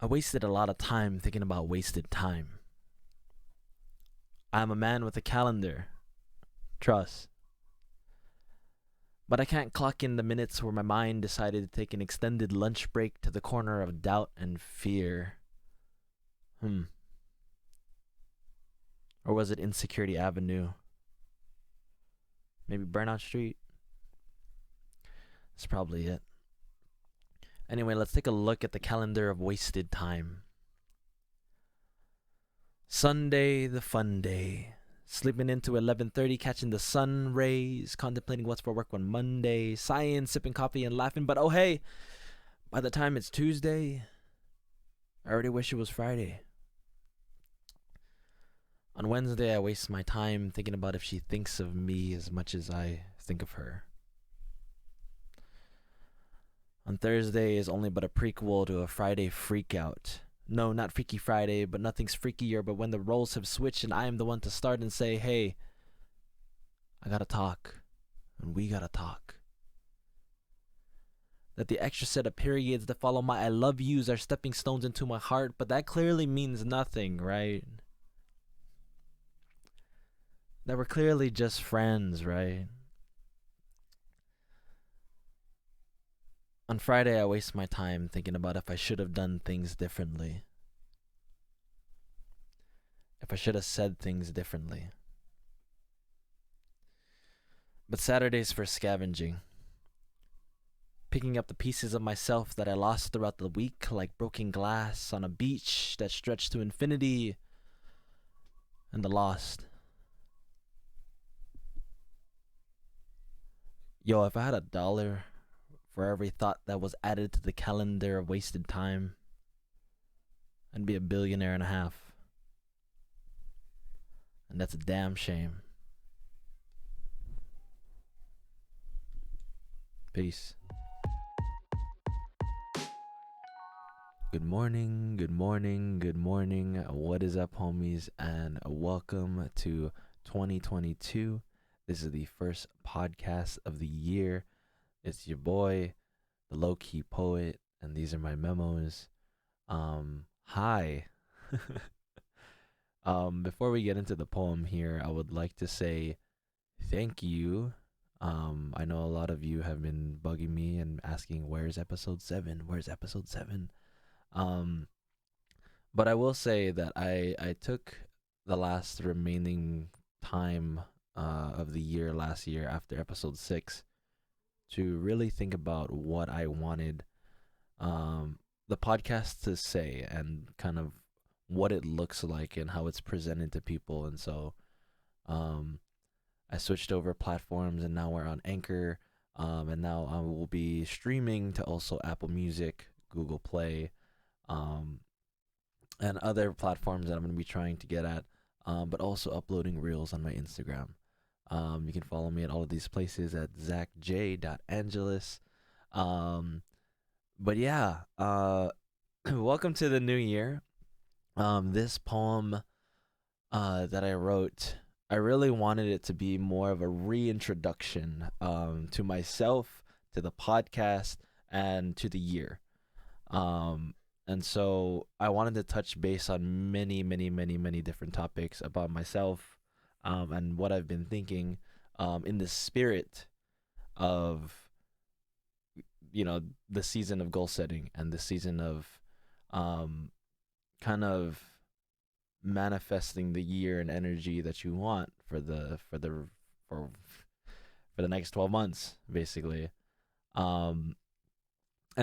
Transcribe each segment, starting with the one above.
I wasted a lot of time thinking about wasted time. I'm a man with a calendar, trust. But I can't clock in the minutes where my mind decided to take an extended lunch break to the corner of doubt and fear. Or was it Insecurity Avenue? Maybe Burnout Street? That's probably it. Anyway, let's take a look at the calendar of wasted time. Sunday, the fun day. Sleeping into 11:30, catching the sun rays, contemplating what's for work on Monday, sighing, sipping coffee, and laughing. But oh hey, by the time it's Tuesday, I already wish it was Friday. On Wednesday, I waste my time thinking about if she thinks of me as much as I think of her. On Thursday is only but a prequel to a Friday freakout. No, not Freaky Friday, but nothing's freakier but when the roles have switched and I am the one to start and say, hey, I gotta talk, and we gotta talk. That the extra set of periods that follow my I love yous are stepping stones into my heart, but that clearly means nothing, right? That we're clearly just friends, right? On Friday, I waste my time thinking about if I should have done things differently. If I should have said things differently. But Saturday's for scavenging. Picking up the pieces of myself that I lost throughout the week like broken glass on a beach that stretched to infinity. And the lost. Yo, if I had $1 for every thought that was added to the calendar of wasted time, I'd be a billionaire and a half. And that's a damn shame. Peace. Good morning, good morning, good morning. What is up, homies? And welcome to 2022. This is the first podcast of the year. It's your boy, the low-key poet, and these are my memos. Hi. Before we get into the poem here, I would like to say thank you. I know a lot of you have been bugging me and asking, where's episode 7? Where's episode 7? But I will say that I took the last remaining time of the year last year after episode 6 to really think about what I wanted the podcast to say and kind of what it looks like and how it's presented to people. And so I switched over platforms and now we're on Anchor, and now I will be streaming to also Apple Music, Google Play, and other platforms that I'm going to be trying to get at, but also uploading reels on my Instagram. You can follow me at all of these places at zachj.angeles. But yeah, welcome to the new year. This poem that I wrote, I really wanted it to be more of a reintroduction to myself, to the podcast, and to the year. And so I wanted to touch base on many, many, many, many different topics about myself, and what I've been thinking, in the spirit of, the season of goal setting and the season of kind of manifesting the year and energy that you want for the next 12 months, basically. And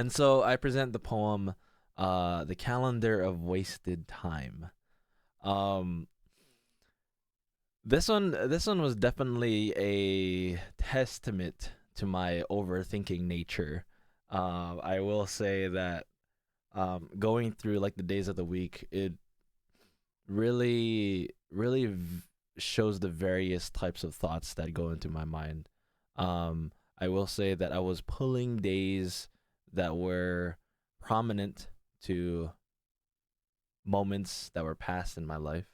so I present the poem, The Calendar of Wasted Time. This one was definitely a testament to my overthinking nature. I will say that going through like the days of the week, it really shows the various types of thoughts that go into my mind. I will say that I was pulling days that were prominent to moments that were past in my life.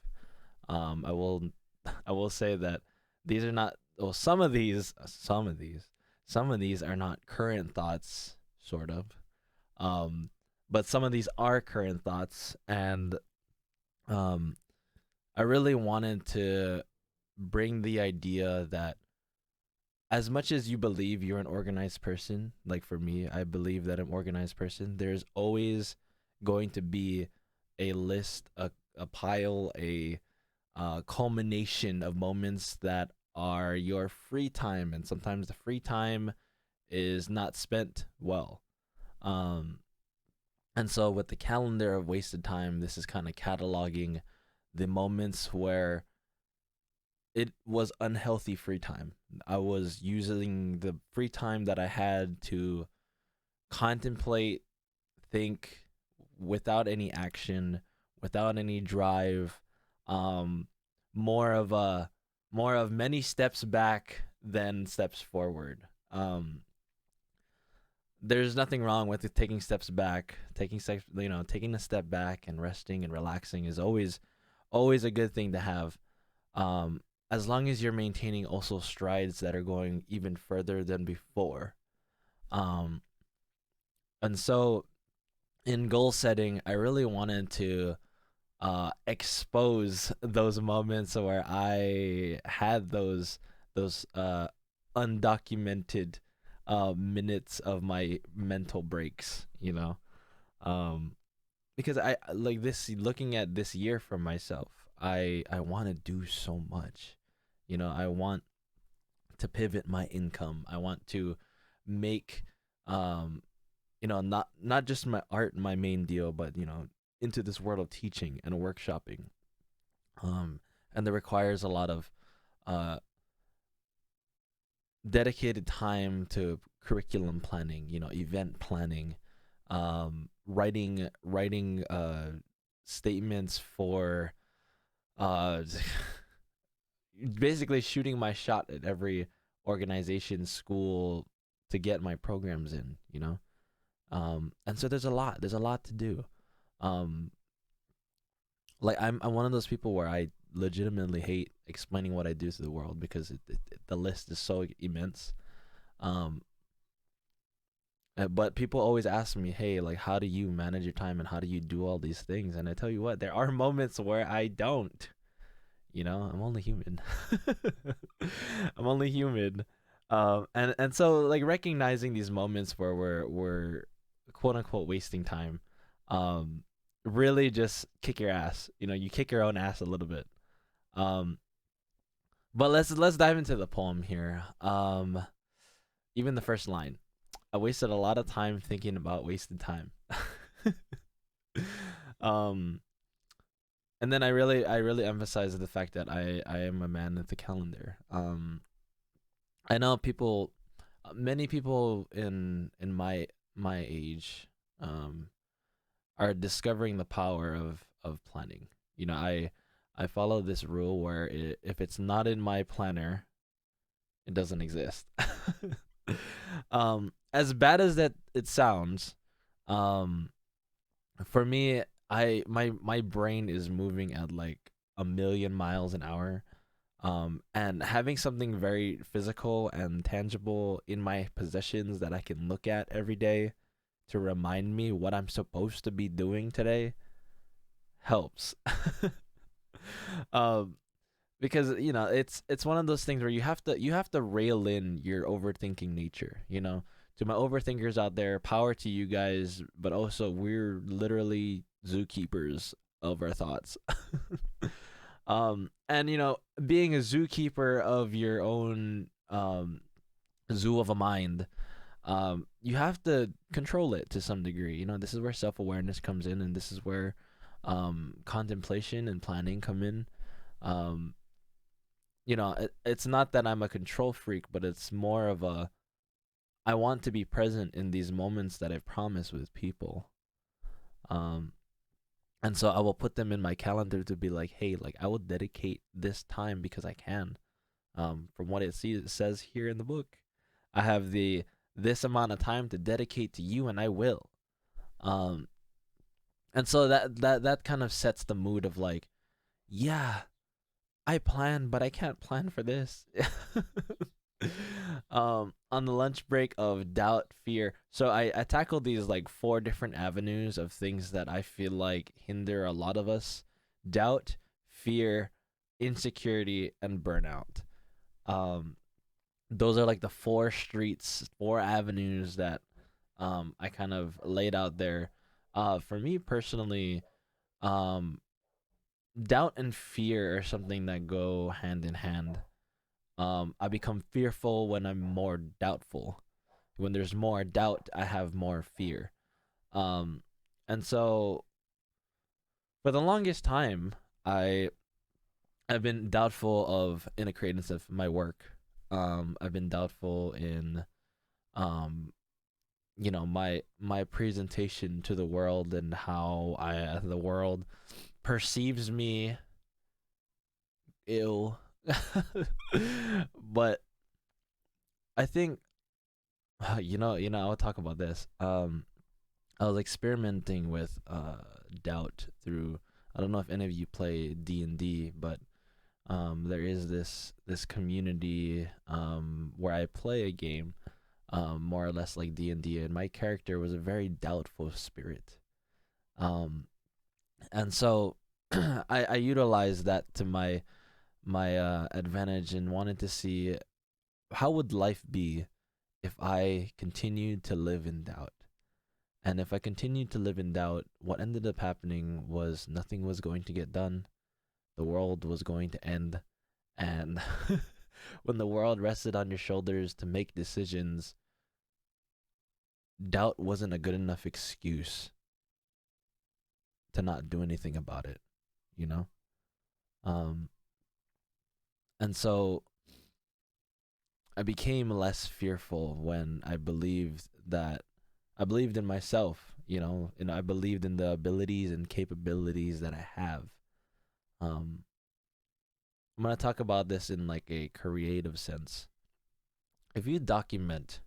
I will say that these are not, well, some of these are not current thoughts, sort of. but some of these are current thoughts, and um, I really wanted to bring the idea that as much as you believe you're an organized person, like for me, I believe that I'm an organized person, there's always going to be a list, a pile, a culmination of moments that are your free time. And sometimes the free time is not spent well. Um, and so with the calendar of wasted time, this is kind of cataloging the moments where it was unhealthy free time. I was using the free time that I had to contemplate, think without any action, without any drive, um, more of a more of many steps back than steps forward. There's nothing wrong with taking steps back, taking steps, taking a step back and resting and relaxing is always a good thing to have. Um, as long as you're maintaining also strides that are going even further than before. Um, and so in goal setting, I really wanted to expose those moments where I had those undocumented minutes of my mental breaks, um, because I like this looking at this year for myself. I want to do so much, I want to pivot my income. I want to make um not just my art my main deal, but into this world of teaching and workshopping. Um and that requires a lot of uh dedicated time to curriculum planning, event planning, writing statements for uh basically shooting my shot at every organization, school to get my programs in. And so there's a lot to do. Um, like I'm one of those people where I legitimately hate explaining what I do to the world because the list is so immense. Um, but people always ask me, hey, like, how do you manage your time and how do you do all these things? And I tell you what, there are moments where I don't. I'm only human. I'm only human. And so like recognizing these moments where we're quote unquote wasting time, um, really just kick your ass. You kick your own ass a little bit. Um, but let's dive into the poem here. Even the first line. I wasted a lot of time thinking about wasted time. um, and then I really emphasize the fact that I am a man of the calendar. I know people, many people in my age, um, are discovering the power of planning. I follow this rule where if it's not in my planner, it doesn't exist. As bad as that it sounds, um, for me, my brain is moving at like a million miles an hour. And having something very physical and tangible in my possessions that I can look at every day to remind me what I'm supposed to be doing today helps. um, because it's one of those things where you have to rail in your overthinking nature. To my overthinkers out there, power to you guys, but also we're literally zookeepers of our thoughts. And being a zookeeper of your own zoo of a mind, you have to control it to some degree. This is where self-awareness comes in, and this is where contemplation and planning come in. um it's not that I'm a control freak, but it's more of a I want to be present in these moments that I promise with people. um and so I will put them in my calendar to be like, hey, like I will dedicate this time because I can. From what it says here in the book, I have the this amount of time to dedicate to you, and I will. um and so that kind of sets the mood of like, yeah, I plan, but I can't plan for this. On the lunch break of doubt, fear. So I tackled these like four different avenues of things that I feel like hinder a lot of us: doubt, fear, insecurity, and burnout. Um, those are like the four streets, four avenues that I kind of laid out there. For me personally, um, doubt and fear are something that go hand in hand. I become fearful when I'm more doubtful. When there's more doubt, I have more fear. Um, and so for the longest time, I I've been doubtful of in a creative of my work. I've been doubtful in um, my presentation to the world and how I the world perceives me ill. But I think I'll talk about this. I was experimenting with doubt through. I don't know if any of you play D&D, but there is this community where I play a game, more or less like D&D, and my character was a very doubtful spirit. Um, and so I utilized that to my advantage and wanted to see how would life be if I continued to live in doubt. And if I continued to live in doubt, what ended up happening was nothing was going to get done. The world was going to end. And when the world rested on your shoulders to make decisions, doubt wasn't a good enough excuse to not do anything about it, you know? Um, and so I became less fearful when I believed in myself, and I believed in the abilities and capabilities that I have. Um, I'm gonna talk about this in like a creative sense. If you document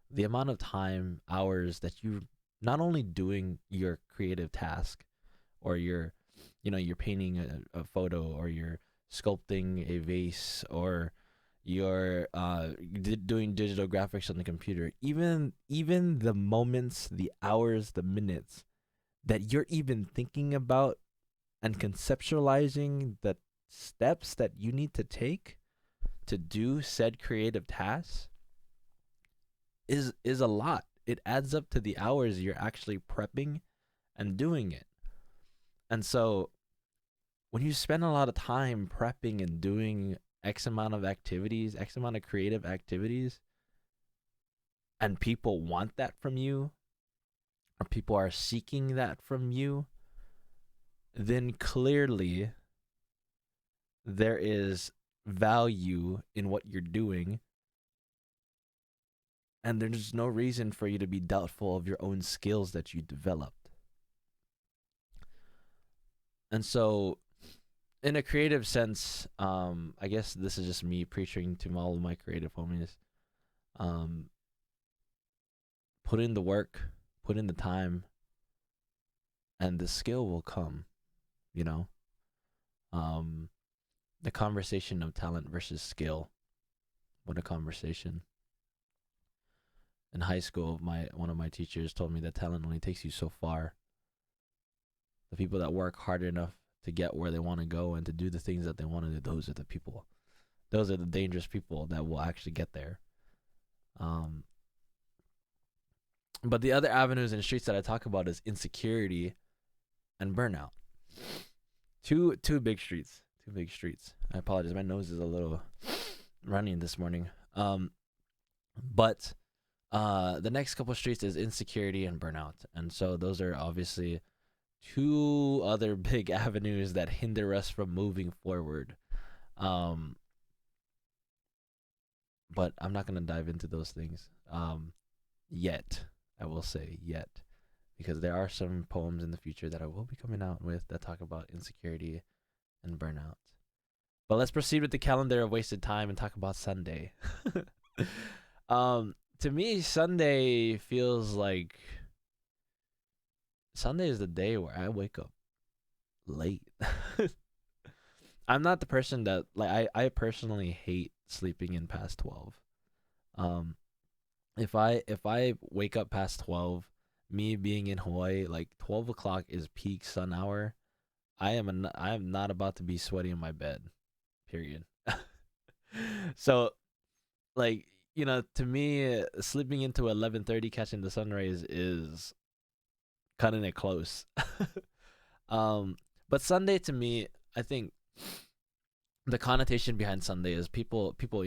the amount of time, hours that you not only doing your creative task, or you're painting a photo, or you're sculpting a vase, or you're doing digital graphics on the computer, even the moments, the hours, the minutes that you're even thinking about and conceptualizing the steps that you need to take to do said creative tasks is a lot. It adds up to the hours you're actually prepping and doing it. And so when you spend a lot of time prepping and doing X amount of activities, X amount of creative activities, and people want that from you, or people are seeking that from you, then clearly there is value in what you're doing, and there's no reason for you to be doubtful of your own skills that you developed. And so, in a creative sense, I guess this is just me preaching to all of my creative homies. Um, put in the work, put in the time, and the skill will come. You know, um, the conversation of talent versus skill. What a conversation! In high school, my one of my teachers told me that talent only takes you so far. The people that work hard enough to get where they want to go and to do the things that they want to do, those are the people. Those are the dangerous people that will actually get there. Um, but the other avenues and streets that I talk about is insecurity and burnout. Two big streets. Two big streets. I apologize. My nose is a little running this morning. But the next couple of streets is insecurity and burnout, and so those are obviously two other big avenues that hinder us from moving forward. Um, but I'm not gonna dive into those things. Yet I will say yet, because there are some poems in the future that I will be coming out with that talk about insecurity and burnout. But let's proceed with the calendar of wasted time and talk about Sunday. To me, Sunday is the day where I wake up late. I'm not the person that I personally hate sleeping in past 12. Um, if I wake up past 12, me being in Hawaii, like 12 o'clock is peak sun hour. I am not about to be sweaty in my bed. Period. So like to me, sleeping into 11:30, catching the sunrise is cutting it close. um, but Sunday to me, I think the connotation behind Sunday is people people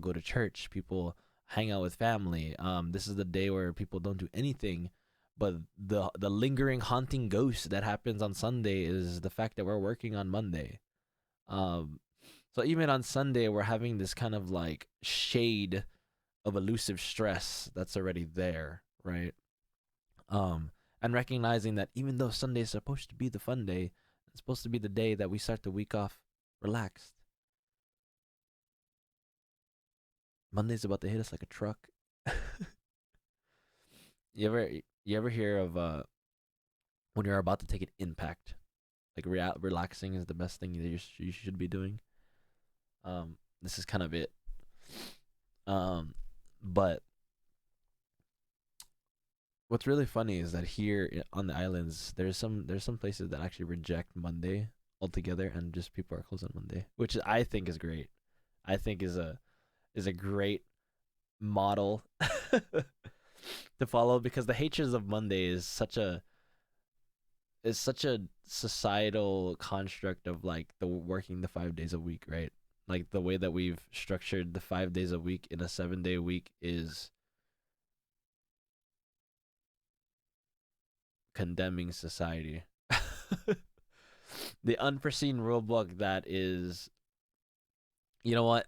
go to church, people hang out with family. This is the day where people don't do anything, but the lingering haunting ghost that happens on Sunday is the fact that we're working on Monday. Um, so even on Sunday, we're having this kind of like shade of elusive stress that's already there, right? Um, and recognizing that even though Sunday is supposed to be the fun day, it's supposed to be the day that we start the week off relaxed. Monday's about to hit us like a truck. You ever hear of when you're about to take an impact? Like relaxing is the best thing that you should be doing. This is kind of it. Um, but what's really funny is that here on the islands, there's some places that actually reject Monday altogether, and just people are closed on Monday, which I think is great. I think is a great model to follow, because the hatreds of Monday is such a societal construct of like the working the 5 days a week, right? Like the way that we've structured the 5 days a week in a 7 day week is condemning society. The unforeseen rule book that is, you know what?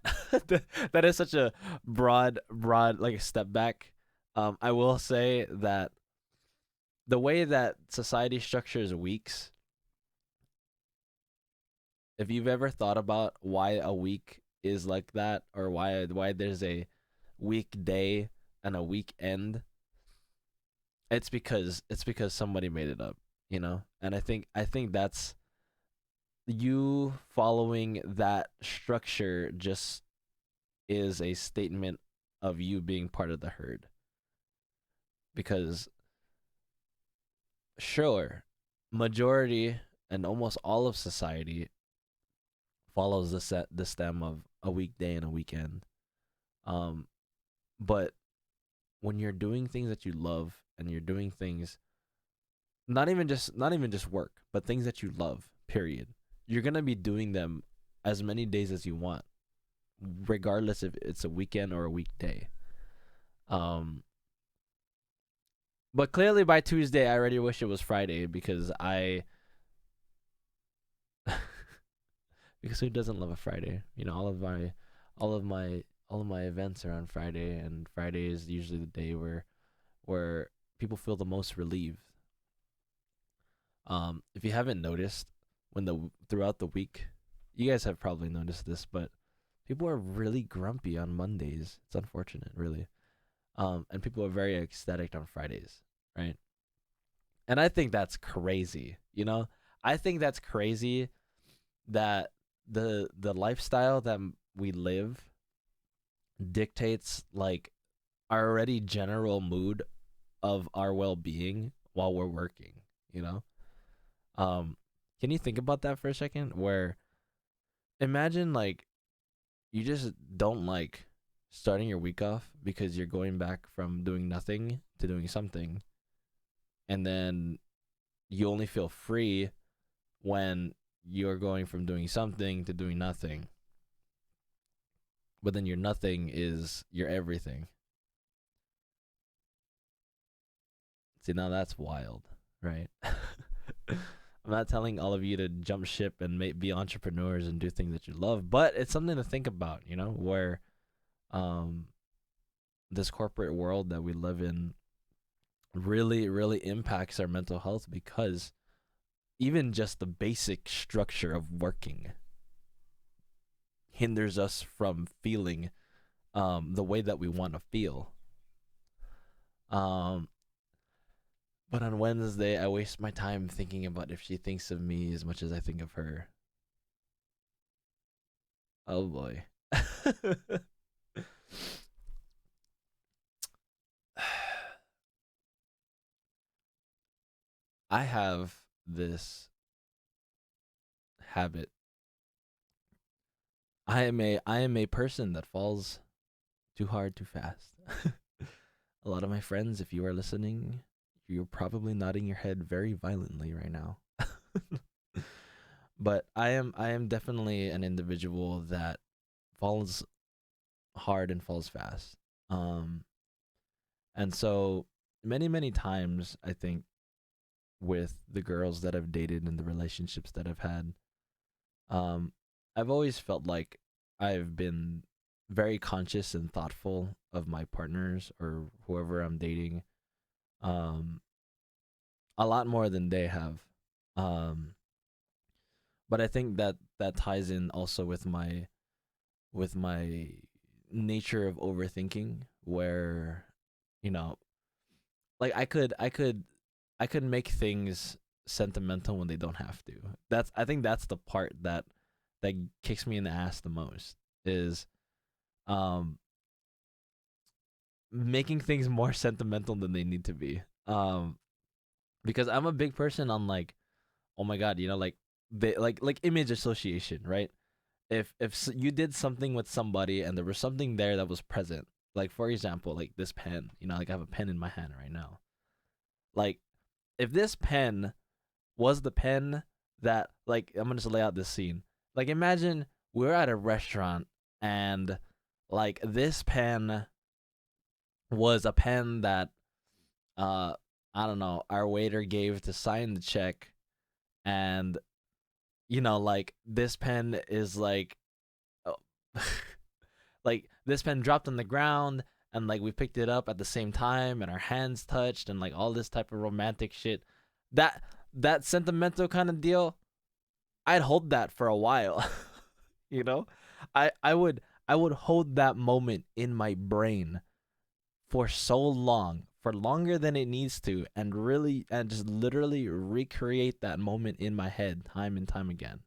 That is such a broad like a step back. I will say that the way that society structures weeks, if you've ever thought about why a week is like that, or why there's a weekday and a weekend, it's because somebody made it up, And I think that's you following that structure just is a statement of you being part of the herd. Because sure, majority and almost all of society follows the stem of a weekday and a weekend. Um, but when you're doing things that you love, and you're doing things, not even just work, but things that you love, period, you're gonna be doing them as many days as you want, regardless if it's a weekend or a weekday. Um, but clearly by Tuesday, I already wish it was Friday, because because who doesn't love a Friday? All of my, all of my events are on Friday, and Friday is usually the day where people feel the most relieved. If you haven't noticed, when the throughout the week, you guys have probably noticed this, but people are really grumpy on Mondays. It's unfortunate, really. And people are very ecstatic on Fridays, right? And I think that's crazy. I think that's crazy that the lifestyle that we live dictates like our already general mood of our well-being while we're working, you know? Um can you think about that for a second, where imagine like you just don't like starting your week off because you're going back from doing nothing to doing something, and then you only feel free when you're going from doing something to doing nothing, but then your nothing is your everything. See, now that's wild, right? I'm not telling all of you to jump ship and be entrepreneurs and do things that you love, but it's something to think about, where um, this corporate world that we live in really, really impacts our mental health, because even just the basic structure of working hinders us from feeling the way that we want to feel. Um, but on Wednesday, I waste my time thinking about if she thinks of me as much as I think of her. Oh boy. I have this habit. I am a person that falls too hard too fast. A lot of my friends, if you are listening, you're probably nodding your head very violently right now. But I am definitely an individual that falls hard and falls fast. Um and so many times I think with the girls that I've dated and the relationships that I've had, um I've always felt like I've been very conscious and thoughtful of my partners or whoever I'm dating, um a lot more than they have. Um but I think that that ties in also with my nature of overthinking, where you know like I could make things sentimental when they don't have to. That's I think that's the part that kicks me in the ass the most, is um making things more sentimental than they need to be. Because I'm a big person on like, oh my god, like they like image association, right? If you did something with somebody and there was something there that was present, like for example, like this pen, like I have a pen in my hand right now. Like if this pen was the pen that, like, I'm gonna just lay out this scene. Like imagine we're at a restaurant and like this pen was a pen that uh I don't know, our waiter gave to sign the check, and like this pen is like, oh, like this pen dropped on the ground and like we picked it up at the same time and our hands touched and like all this type of romantic shit. That sentimental kind of deal, I'd hold that for a while. you know? I would hold that moment in my brain for so long, for longer than it needs to, and just literally recreate that moment in my head time and time again.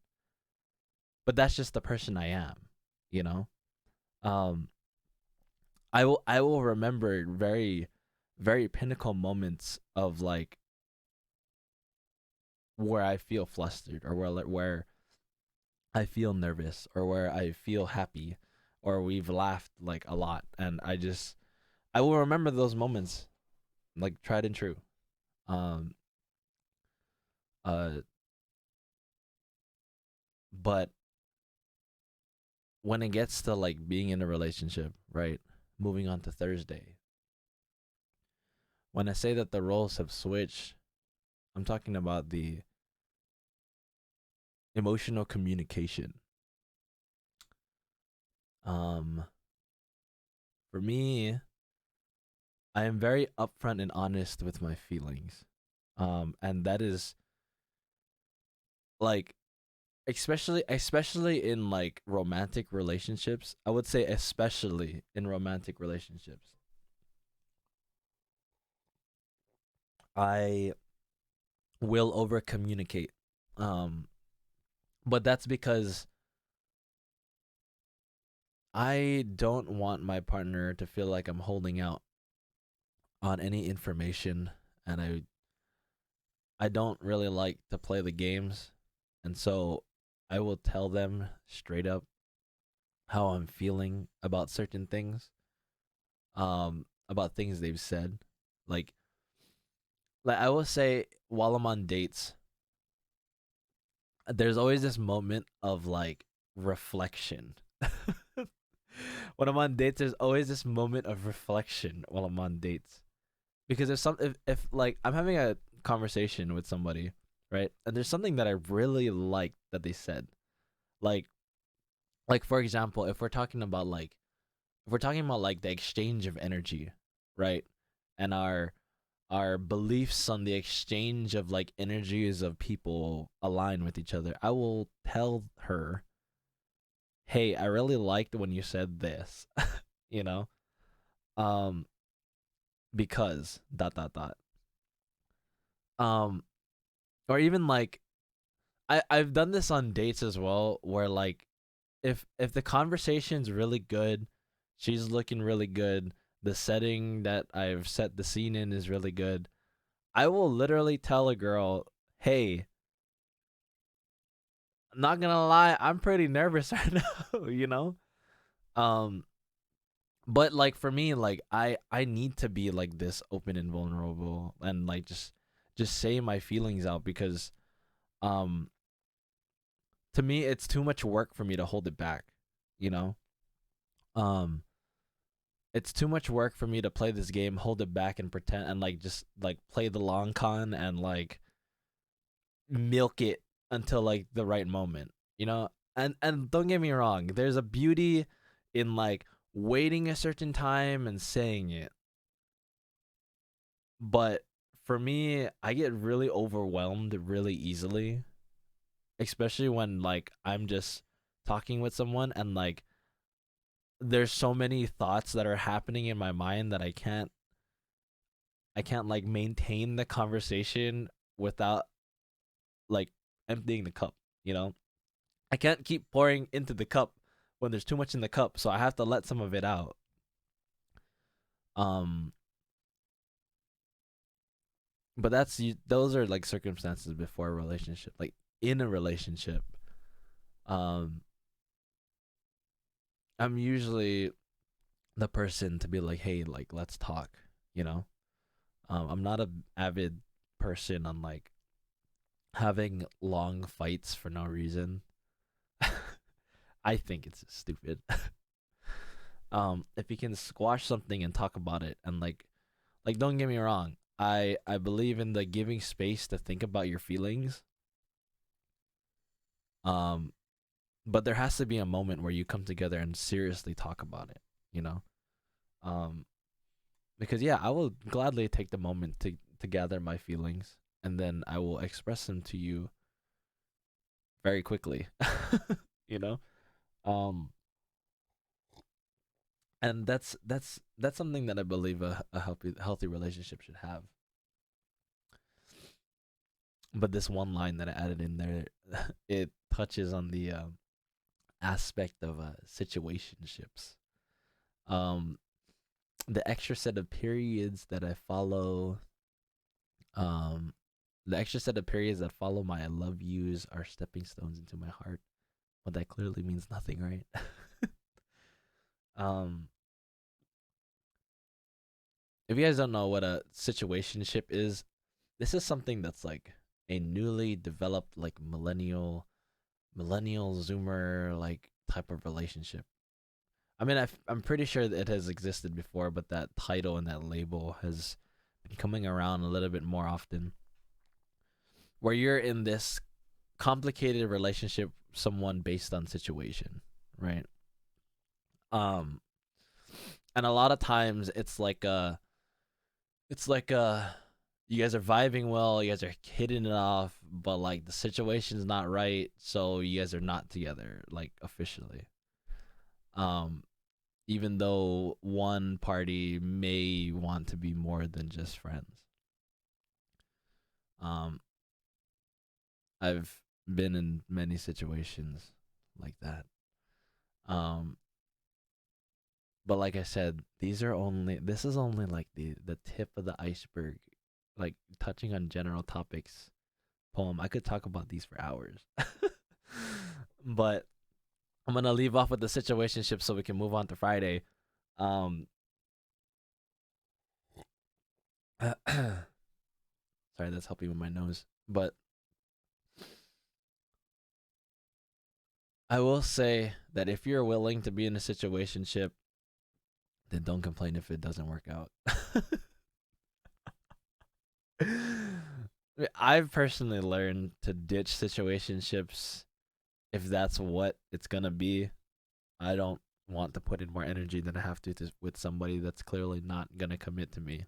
But that's just the person I am, you know? Um I will remember very very pinnacle moments of like where I feel flustered, or where I feel nervous, or where I feel happy, or we've laughed like a lot, and I will remember those moments like tried and true. Um uh but when it gets to like being in a relationship, right? Moving on to Thursday. When I say that the roles have switched, I'm talking about the emotional communication. Um for me, I am very upfront and honest with my feelings. And that is like, especially in like romantic relationships. I would say especially in romantic relationships. I will over communicate. Um but that's because I don't want my partner to feel like I'm holding out on any information, and I don't really like to play the games. And so I will tell them straight up how I'm feeling about certain things, about things they've said. Like like I will say, while I'm on dates, there's always this moment of like reflection. When I'm on dates, there's always this moment of reflection while I'm on dates. Because if like I'm having a conversation with somebody, right? And there's something that I really like that they said. Like like for example, if we're talking about like the exchange of energy, right? And our beliefs on the exchange of like energies of people align with each other, I will tell her, "Hey, I really liked when you said this." you know? Um because dot dot dot. Um or even like I've done this on dates as well, where like if the conversation's really good, she's looking really good, the setting that I've set the scene in is really good, I will literally tell a girl, "Hey, not gonna lie, I'm pretty nervous right now," you know? Um but like for me, like I need to be like this open and vulnerable and like just say my feelings out because um to me it's too much work for me to hold it back, you know? Um it's too much work for me to play this game, hold it back and pretend and like just like play the long con and like milk it until like the right moment, you know? And don't get me wrong, there's a beauty in like waiting a certain time and saying it. But for me, I get really overwhelmed really easily, especially when like I'm just talking with someone and like there's so many thoughts that are happening in my mind that I can't like maintain the conversation without like emptying the cup, you know? I can't keep pouring into the cup when there's too much in the cup, so I have to let some of it out. Um but those are like circumstances before a relationship. Like in a relationship, um I'm usually the person to be like, "Hey, like let's talk," you know? I'm not a avid person on like having long fights for no reason. I think it's stupid. If you can squash something and talk about it and like don't get me wrong, I believe in the giving space to think about your feelings. Um, but there has to be a moment where you come together and seriously talk about it, you know? Um, because yeah, I will gladly take the moment to gather my feelings and then I will express them to you very quickly. You know? Um and that's something that I believe a healthy relationship should have. But this one line that I added in there, it touches on the aspect of situationships. Um, the extra set of periods that I follow, um, the extra set of periods that follow my "I love yous" are stepping stones into my heart. Well, that clearly means nothing, right? um, if you guys don't know what a situationship is, this is something that's like a newly developed like millennial zoomer like type of relationship. I mean, I'm pretty sure that it has existed before, but that title and that label has been coming around a little bit more often. Where you're in this complicated relationship with someone based on situation, right? Um, and a lot of times it's like you guys are vibing well, you guys are hitting it off, but like the situation's not right, so you guys are not together like officially. Um, even though one party may want to be more than just friends. Um, I've been in many situations like that. Um, but like I said, this is only like the tip of the iceberg, like touching on general topics. Poem. I could talk about these for hours. But I'm gonna leave off with the situationship so we can move on to Friday. Um, sorry, that's helping with my nose. But I will say that if you're willing to be in a situationship, then don't complain if it doesn't work out. I've personally learned to ditch situationships if that's what it's gonna be. I don't want to put in more energy than I have to with somebody that's clearly not gonna commit to me.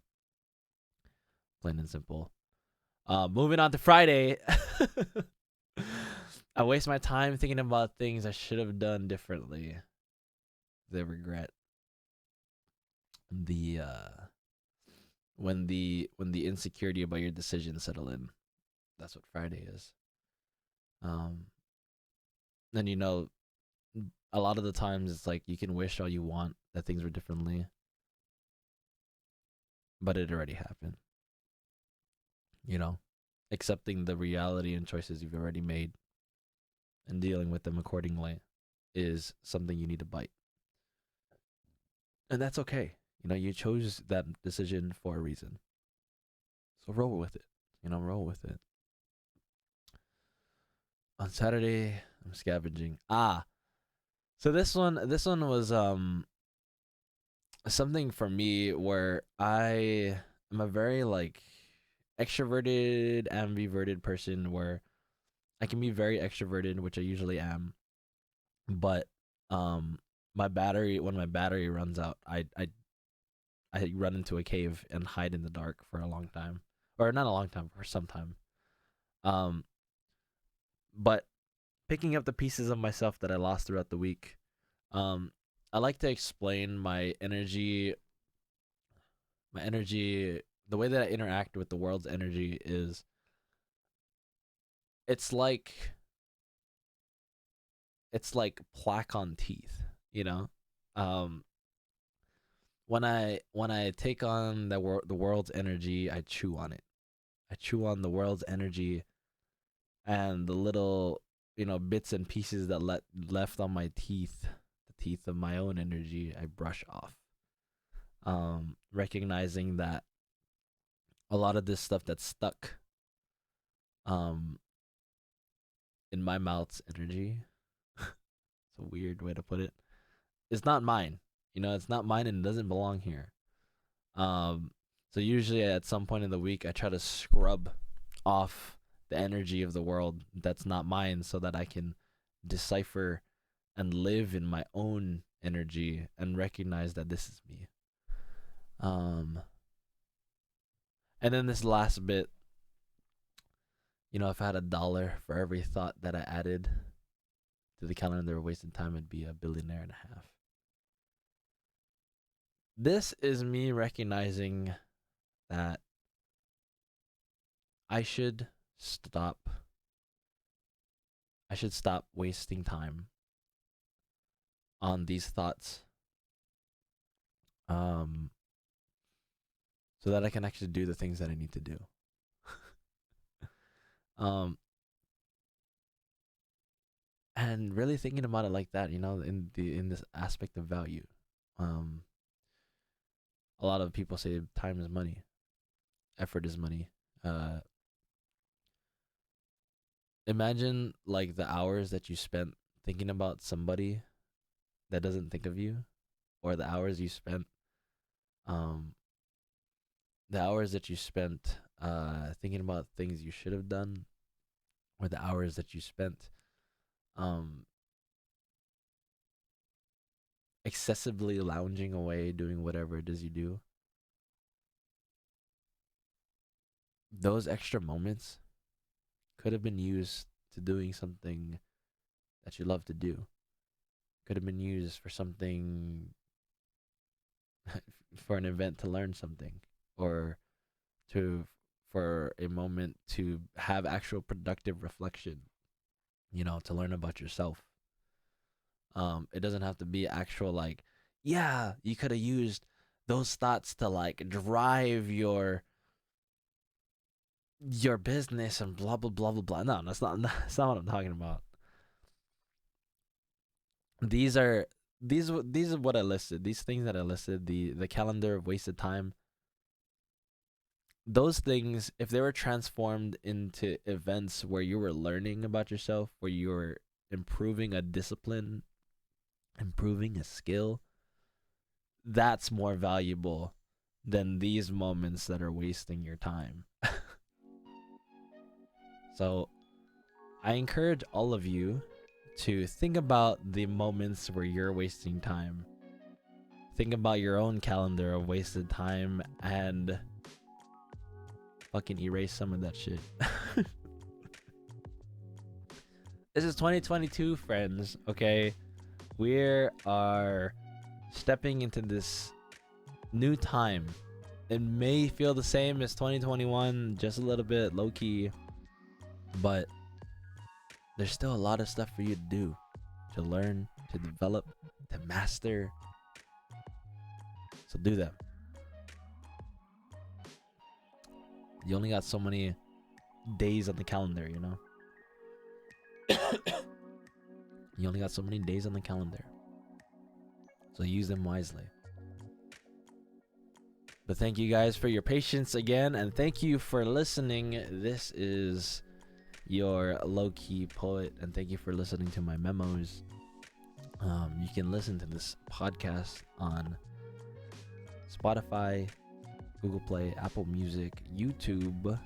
Plain and simple. Moving on to Friday. I waste my time thinking about things I should have done differently. The regret. The when the insecurity about your decision settle in. That's what Friday is. Um, and a lot of the times it's like you can wish all you want that things were differently, but it already happened. You know, accepting the reality and choices you've already made and dealing with them accordingly is something you need to bite. And that's okay. You know, you chose that decision for a reason. So roll with it. You know, roll with it. On Saturday, I'm scavenging. So this one was something for me where I am a very like extroverted, ambiverted person where I can be very extroverted, which I usually am, but um when my battery runs out, I run into a cave and hide in the dark for a long time. Or not a long time, for some time. Um but picking up the pieces of myself that I lost throughout the week, um I like to explain my energy, the way that I interact with the world's energy is it's like it's like plaque on teeth, you know? Um when I take on the world's energy, I chew on it. I chew on the world's energy and the little, bits and pieces that left on my teeth, the teeth of my own energy, I brush off. Recognizing that a lot of this stuff that's stuck um in my mouth's energy, it's a weird way to put it. It's not mine. It's not mine and it doesn't belong here. Um, so usually at some point in the week, I try to scrub off the energy of the world that's not mine, so that I can decipher and live in my own energy and recognize that this is me. Um, and then this last bit, if I had $1 for every thought that I added to the calendar of wasted time, I'd be a billionaire and a half. This is me recognizing that I should stop. I should stop wasting time on these thoughts, um, so that I can actually do the things that I need to do. um, and really thinking about it like that, in this aspect of value. Um, a lot of people say time is money, effort is money. Uh, Imagine like the hours that you spent thinking about somebody that doesn't think of you, or um, the hours that you spent thinking about things you should have done, or the hours that you spent um excessively lounging away doing whatever it is you do. Those extra moments could have been used to doing something that you love to do. Could have been used for something, for an event to learn something, or to for a moment to have actual productive reflection, to learn about yourself. It doesn't have to be actual, like, yeah, you could have used those thoughts to like drive your business and blah blah blah blah blah. No, that's not that's not what I'm talking about. These are these are what I listed. These things that I listed, the calendar of wasted time. Those things, if they were transformed into events where you were learning about yourself, where you were improving a discipline, improving a skill, that's more valuable than these moments that are wasting your time. So I encourage all of you to think about the moments where you're wasting time. Think about your own calendar of wasted time and fucking erase some of that shit. This is 2022, friends, okay? We are stepping into this new time. It may feel the same as 2021, just a little bit low key, but there's still a lot of stuff for you to do, to learn, to develop, to master. So do them. You only got so many days on the calendar, you know? You only got so many days on the calendar. So use them wisely. But thank you guys for your patience again, and thank you for listening. This is your low-key poet, and thank you for listening to my memos. You can listen to this podcast on Spotify, Google Play, Apple Music, YouTube,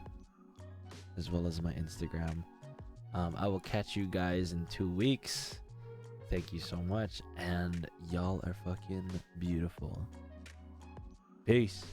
as well as my Instagram. I will catch you guys in 2 weeks. Thank you so much, and y'all are fucking beautiful. Peace.